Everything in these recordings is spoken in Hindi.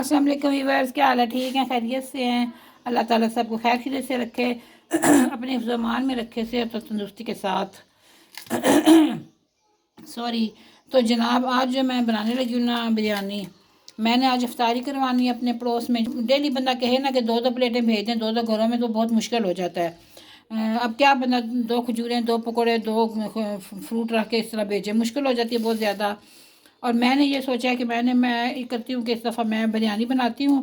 अस्सलाम वालेकुम व्यूअर्स, क्या हाल है? ठीक है, खैरियत से हैं। अल्लाह ताला सबको खैर खैरियत से रखे, अपने हिफ्ज़-ओ-अमान में रखे, सेहत और तंदुरुस्ती के साथ। सॉरी। तो जनाब, आज जो मैं बनाने लगी हूँ ना बिरयानी, मैंने आज इफ्तारी करवानी है अपने पड़ोस में। डेली बंदा कहे ना कि दो दो प्लेटें भेज दें दो दो घरों में, तो बहुत मुश्किल हो जाता है। अब क्या बंदा दो खजूरें, दो पकौड़े, दो फ्रूट रख के इस तरह भेजे, मुश्किल हो जाती है बहुत ज़्यादा। और मैंने ये सोचा कि मैं ये करती हूँ कि इस दफ़ा मैं बिरयानी बनाती हूँ,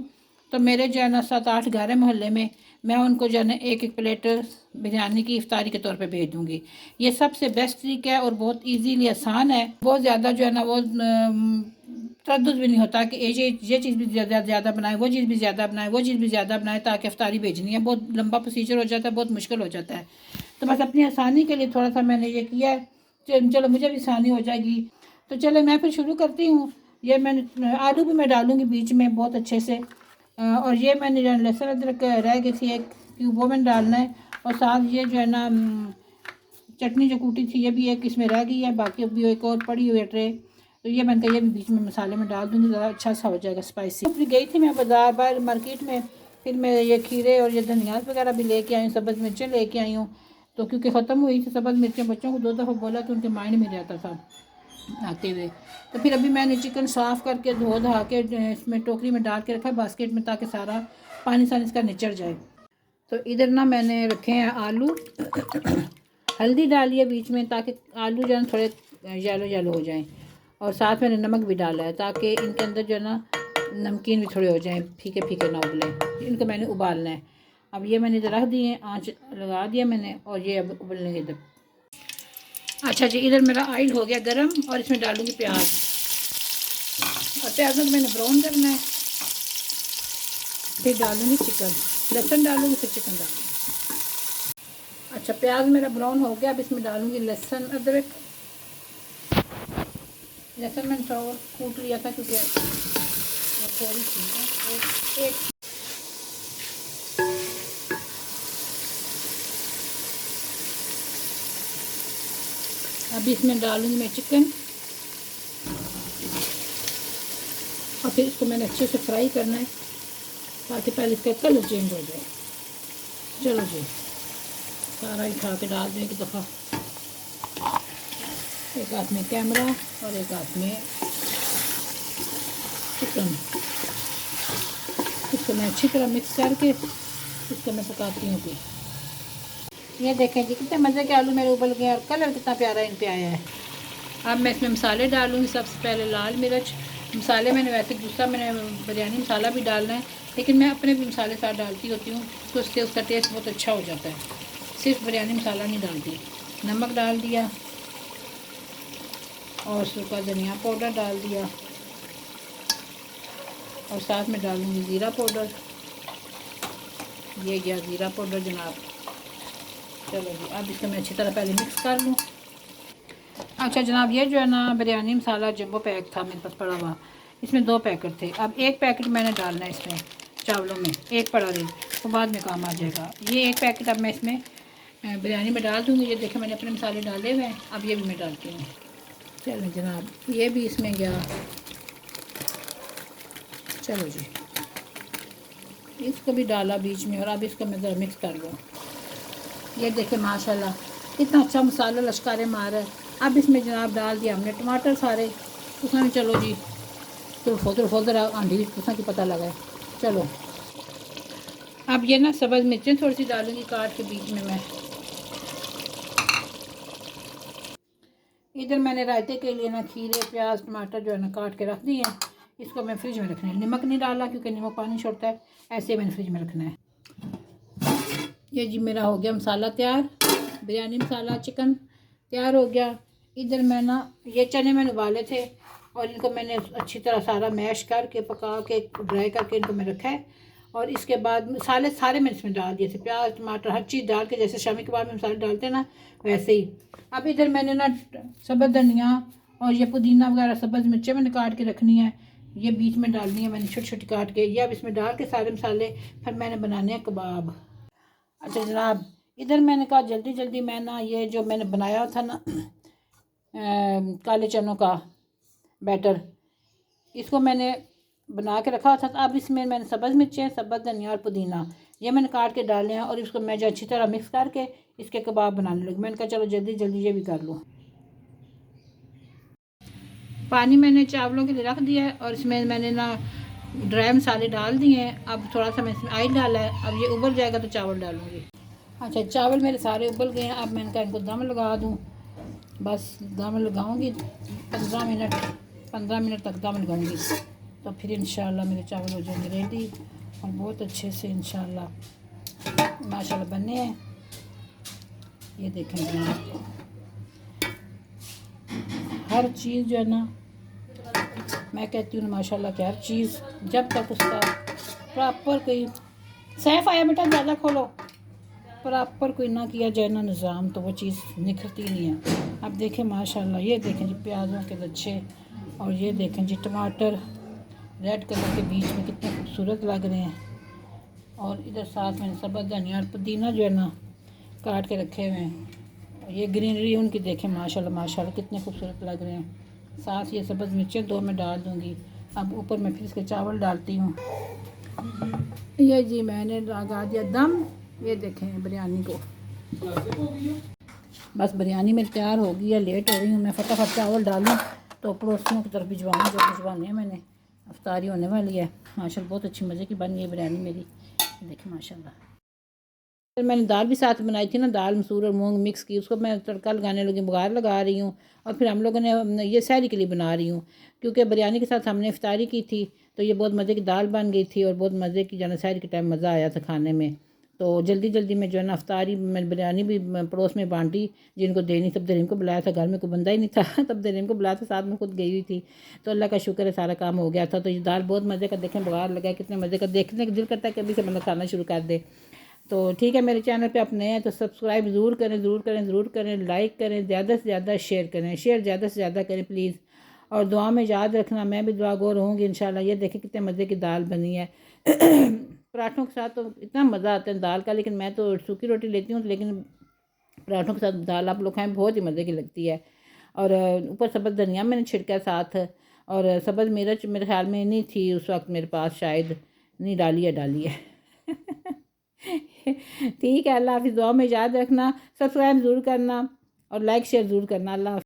तो मेरे जो है ना 7-8 घर है मोहल्ले में, मैं उनको जो है ना एक एक प्लेट बिरयानी की इफ्तारी के तौर पे भेज दूँगी। ये सबसे बेस्ट तरीका है और बहुत इजीली आसान है। बहुत ज़्यादा जो है ना वो तरद्दुद भी नहीं होता कि ये चीज़ भी ज़्यादा बनाए, वो चीज़ भी ज़्यादा बनाए, वो चीज़ भी ज़्यादा बनाए, ताकि इफ्तारी भेजनी है। बहुत लंबा प्रोसीजर हो जाता है, बहुत मुश्किल हो जाता है। तो बस अपनी आसानी के लिए थोड़ा सा मैंने ये किया है, चलो मुझे भी आसानी हो जाएगी। तो चलो मैं फिर शुरू करती हूँ। ये मैंने आलू भी मैं डालूँगी बीच में बहुत अच्छे से। और ये मैंने जो लहसुन अदरक रह गई थी एक क्यूब, वो मैंने डालना है। और साथ ये जो है ना चटनी जो कूटी थी, ये भी एक इसमें रह गई है, बाकी अभी एक और पड़ी हुई है ट्रे। तो ये मैंने कहा ये भी बीच में मसाले में डाल दूँगी, ज़रा अच्छा सा हो जाएगा स्पाइसी। फिर गई थी मैं बाज़ार बाहर मार्केट में, फिर मैं ये खीरे और ये धनिया वगैरह भी लेके आई हूँ, सब्ज़ मिर्चें लेके आई हूँ। तो क्योंकि ख़त्म हुई थी सब्ज़ मिर्चें, बच्चों को 2 दफ़ा बोला तो उनके माइंड में रहता था आते हुए। तो फिर अभी मैंने चिकन साफ़ करके धो धा के इसमें टोकरी में डाल के रखा है बास्केट में, ताकि सारा पानी सानी इसका निचड़ जाए। तो इधर ना मैंने रखे हैं आलू, हल्दी डाली है बीच में ताकि आलू जो है थोड़े येलो येलो हो जाएं। और साथ मैंने नमक भी डाला है ताकि इनके अंदर जो है ना नमकीन भी थोड़े हो जाएं, फीके फीके ना उबलें। इनको मैंने उबालना है। अब ये मैंने इधर रख दिए, आँच लगा दिया मैंने, और ये अब उबलने इधर। अच्छा जी, इधर मेरा ऑयल हो गया गरम और इसमें डालूँगी प्याज। और प्याज में मैंने ब्राउन करना है, फिर डालूँगी चिकन, लहसुन डालूँगी, फिर चिकन डालूँगी। अच्छा, प्याज मेरा ब्राउन हो गया, अब इसमें डालूँगी लहसुन अदरक। लहसुन मैंने थोड़ा कूट लिया था क्योंकि वो थोड़ी सी है। एक अब इसमें डालूँगी मैं चिकन, और फिर इसको मैंने अच्छे से फ्राई करना है ताकि पहले इसका कलर चेंज हो जाए। चलो जी, सारा ही खा के डाल दें एक दफ़ा। एक हाथ में कैमरा और एक हाथ में चिकन। इसको मैं अच्छी तरह मिक्स करके इसको मैं पकाती हूँ। फिर ये देखें जी, कितने मज़े के आलू मेरे उबल गए और कलर कितना प्यारा इन पे आया है। अब मैं इसमें मसाले डालूँगी। सबसे पहले लाल मिर्च मसाले, मैंने वैसे दूसरा मैंने बिरयानी मसाला भी डालना है, लेकिन मैं अपने भी मसाले साथ डालती होती हूँ, तो उससे उसका टेस्ट बहुत अच्छा हो जाता है। सिर्फ बिरयानी मसाला नहीं डालती। नमक डाल दिया और सूखा धनिया पाउडर डाल दिया, और साथ में डालूँगी ज़ीरा पाउडर। ये गया ज़ीरा पाउडर जनाब। चलो जी, अब इसको मैं अच्छी तरह पहले मिक्स कर लूँ। अच्छा जनाब, ये जो है ना बिरयानी मसाला जम्बो पैक था मेरे पास पड़ा हुआ, इसमें 2 पैकेट थे। अब एक पैकेट मैंने डालना है इसमें चावलों में, एक पड़ा रही तो बाद में काम आ जाएगा। ये एक पैकेट अब मैं इसमें बिरयानी में डाल दूँगी। ये देखें मैंने अपने मसाले डाले हुए हैं, अब ये भी मैं डालती हूँ। चलो जनाब, ये भी इसमें गया। चलो जी, इसको भी डाला बीच में, और अब इसको मैं ज़रा मिक्स कर लूँ। ये देखें माशाल्लाह कितना अच्छा मसाला लश्कारे मार है। अब इसमें जनाब डाल दिया हमने टमाटर सारे। उसमें चलो जी, तुरफोदर आंधी तुसा की पता लगा है। चलो, अब ये ना सब्ज़ मिर्चें थोड़ी सी डालूँगी काट के बीच में मैं। इधर मैंने रायते के लिए ना खीरे, प्याज, टमाटर जो है ना काट के रख दिए हैं। इसको मैं फ्रिज में रखना है। नमक नहीं डाला क्योंकि नमक पानी छोड़ता है, ऐसे मैंने फ्रिज में रखना है। ये जी मेरा हो गया मसाला तैयार, बिरयानी मसाला चिकन तैयार हो गया। इधर मैं ना ये चने मैंने उबाले थे और इनको मैंने अच्छी तरह सारा मैश करके पका के ड्राई करके इनको मैं रखा है। और इसके बाद मसाले सारे मैंने इसमें डाल दिए थे, प्याज टमाटर हर चीज़ डाल के, जैसे शामी कबाब में मसाले डालते हैं ना वैसे ही। अब इधर मैंने ना सब्ज़ धनिया और ये पुदीना वगैरह सब्ज़ मिर्चें मैंने काट के रखनी है, ये बीच में डालनी है मैंने छोटी छोटी काट के। ये अब इसमें डाल के सारे मसाले फिर मैंने बनाने हैं कबाब। अच्छा जनाब, इधर मैंने कहा जल्दी जल्दी मैं ना ये जो मैंने बनाया था ना काले चनों का बैटर, इसको मैंने बना के रखा था। अब इसमें मैंने सब्ज़ मिर्चें, सब्ज़ धनिया और पुदीना ये मैंने काट के डाले हैं और इसको मैं जो अच्छी तरह मिक्स करके इसके कबाब बनाने लगी। मैंने कहा चलो जल्दी जल्दी ये भी कर लूँ। पानी मैंने चावलों के लिए रख दिया है और इसमें मैंने ना ड्राई मसाले डाल दिए हैं। अब थोड़ा सा मैं इसमें ऑयल डाला है, अब ये उबल जाएगा तो चावल डालूँगी। अच्छा, चावल मेरे सारे उबल गए हैं। अब मैंने कहा इनको दम लगा दूँ। बस दम लगाऊँगी 15 मिनट तक दम लगाऊँगी, तो फिर इंशाल्लाह मेरे चावल हो जाएंगे रेडी और बहुत अच्छे से इंशाल्लाह माशाल्लाह बने हैं। ये देखेंगे आपको हर चीज़ जो है ना, मैं कहती हूँ माशाल्लाह कि हर चीज़ जब तक उसका प्रॉपर कोई सैफ आया बेटा ज़्यादा खोलो, प्रॉपर कोई ना किया जाए ना निज़ाम, तो वो चीज़ निखरती नहीं है। अब देखें माशाल्लाह, ये देखें जी प्याज़ों के लच्छे और ये देखें जी टमाटर रेड कलर के बीच में कितने खूबसूरत लग रहे हैं। और इधर साथ में सब्ज़ धनिया और पुदीना जो है ना काट के रखे हुए हैं। और ये ग्रीनरी उनकी देखें माशाल्लाह माशाल्लाह कितने खूबसूरत लग रहे हैं। साथ ये सब्ज़ मिर्चें 2 मैं डाल दूँगी। अब ऊपर मैं फिर इसके चावल डालती हूँ। ये जी मैंने लगा दिया दम। ये देखें बिरयानी को, बस बिरयानी मेरी तैयार हो गई है। लेट हो रही हूँ मैं, फटाफट चावल डालूँ तो पड़ोसियों की तरफ भिजवाऊँ जो भिजवाने हैं मैंने। अफ्तारी होने वाली है। माशाल्लाह बहुत अच्छी मज़े की बन गई है बिरयानी मेरी, देखिए माशाल्लाह। फिर मैंने दाल भी साथ बनाई थी ना, दाल मसूर और मूंग मिक्स की, उसको मैं तड़का लगाने लगी, बुगार लगा रही हूँ। और फिर हम लोगों ने ये सहरी के लिए बना रही हूँ, क्योंकि बिरयानी के साथ हमने इफ्तारी की थी, तो ये बहुत मज़े की दाल बन गई थी और बहुत मज़े की जो है सहरी के टाइम मज़ा आया था खाने में। तो जल्दी जल्दी में जो है ना इफ्तारी मैं बिरयानी भी पड़ोस में बांटी, जिनको देनी सब दरीम को बुलाया था, घर में कोई बंदा ही नहीं था तब दरीम को बुलाया था, साथ में खुद गई हुई थी। तो अल्लाह का शुक्र है सारा काम हो गया था। तो ये दाल बहुत मज़े का, देखें बुगार लगा कितने मज़े का, देखने का दिल करता है कि अभी से मतलब खाना शुरू कर दे। तो ठीक है, मेरे चैनल पे आप नए हैं तो सब्सक्राइब ज़रूर करें, ज़रूर करें, ज़रूर करें, लाइक करें, ज़्यादा से ज़्यादा शेयर करें, शेयर ज़्यादा से ज़्यादा करें प्लीज़। और दुआ में याद रखना, मैं भी दुआ गो रहूँगी इंशाल्लाह। ये देखें कितने मज़े की दाल बनी है पराठों के साथ तो इतना मज़ा आता है दाल का, लेकिन मैं तो सूखी रोटी लेती हूँ, लेकिन पराठों के साथ दाल आप लोग खाएँ बहुत ही मज़े की लगती है। और ऊपर सब्ज़ धनिया मैंने छिड़का साथ, और सब्ज़ मिर्च मेरे ख्याल में नहीं थी उस वक्त मेरे पास, शायद नहीं डाली है, डाली है ठीक है, अल्लाह हाफ़िज़। दुआ में याद रखना, सब्सक्राइब ज़रूर करना और लाइक शेयर ज़रूर करना। अल्लाह।